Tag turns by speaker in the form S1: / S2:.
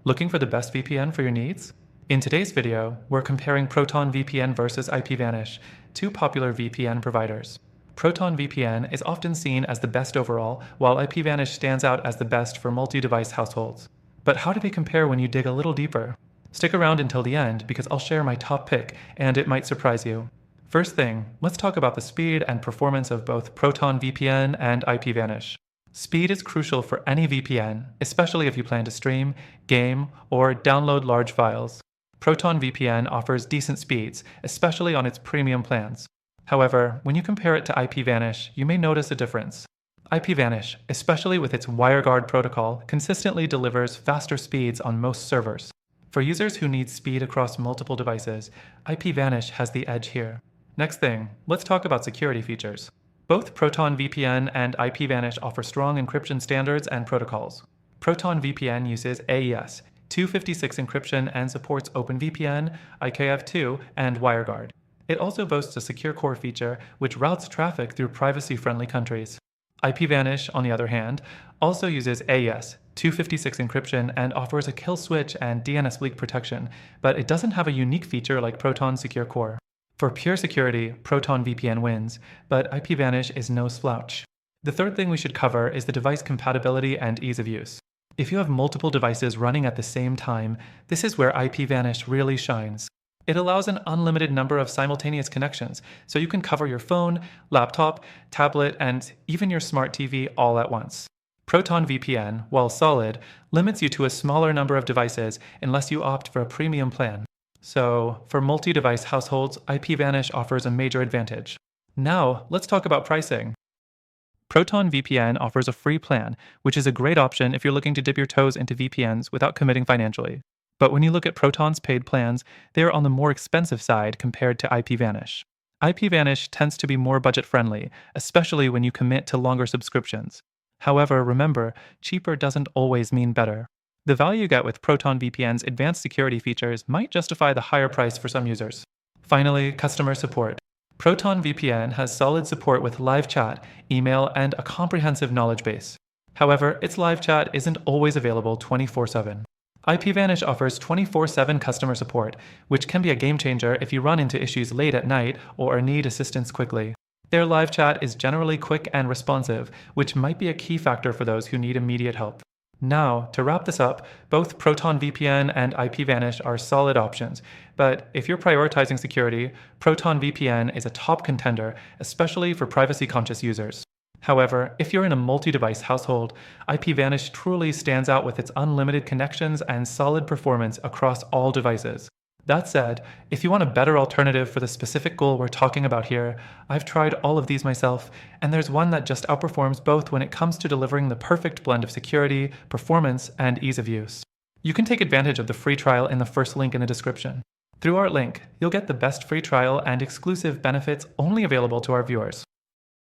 S1: Looking for the best VPN for your needs? In today's video, we're comparing Proton VPN versus IPVanish, two popular VPN providers. Proton VPN is often seen as the best overall, while IPVanish stands out as the best for multi-device households. But how do they compare when you dig a little deeper? Stick around until the end because I'll share my top pick, and it might surprise you. First thing, let's talk about the speed and performance of both Proton VPN and IPVanish. Speed is crucial for any VPN, especially if you plan to stream, game, or download large files. Proton VPN offers decent speeds, especially on its premium plans. However, when you compare it to IPVanish, you may notice a difference. IPVanish, especially with its WireGuard protocol, consistently delivers faster speeds on most servers. For users who need speed across multiple devices, IPVanish has the edge here. Next thing, let's talk about security features. Both Proton VPN and IPVanish offer strong encryption standards and protocols. Proton VPN uses AES, 256 encryption and supports OpenVPN, IKF2, and WireGuard. It also boasts a secure core feature which routes traffic through privacy-friendly countries. IPVanish, on the other hand, also uses AES, 256 encryption and offers a kill switch and DNS leak protection, but it doesn't have a unique feature like Proton's secure core. For pure security, Proton VPN wins, but IPVanish is no slouch. The third thing we should cover is the device compatibility and ease of use. If you have multiple devices running at the same time, this is where IPVanish really shines. It allows an unlimited number of simultaneous connections, so you can cover your phone, laptop, tablet, and even your smart TV all at once. Proton VPN, while solid, limits you to a smaller number of devices unless you opt for a premium plan. So, for multi-device households, IPVanish offers a major advantage. Now, let's talk about pricing. Proton VPN offers a free plan, which is a great option if you're looking to dip your toes into VPNs without committing financially. But when you look at Proton's paid plans, they are on the more expensive side compared to IPVanish. IPVanish tends to be more budget-friendly, especially when you commit to longer subscriptions. However, remember, cheaper doesn't always mean better. The value you get with Proton VPN's advanced security features might justify the higher price for some users. Finally, customer support. Proton VPN has solid support with live chat, email, and a comprehensive knowledge base. However, its live chat isn't always available 24/7. IPVanish offers 24/7 customer support, which can be a game changer if you run into issues late at night or need assistance quickly. Their live chat is generally quick and responsive, which might be a key factor for those who need immediate help. Now, to wrap this up, both Proton VPN and IPVanish are solid options, but if you're prioritizing security, Proton VPN is a top contender, especially for privacy-conscious users. However, if you're in a multi-device household, IPVanish truly stands out with its unlimited connections and solid performance across all devices. That said, if you want a better alternative for the specific goal we're talking about here, I've tried all of these myself, and there's one that just outperforms both when it comes to delivering the perfect blend of security, performance, and ease of use. You can take advantage of the free trial in the first link in the description. Through our link, you'll get the best free trial and exclusive benefits only available to our viewers.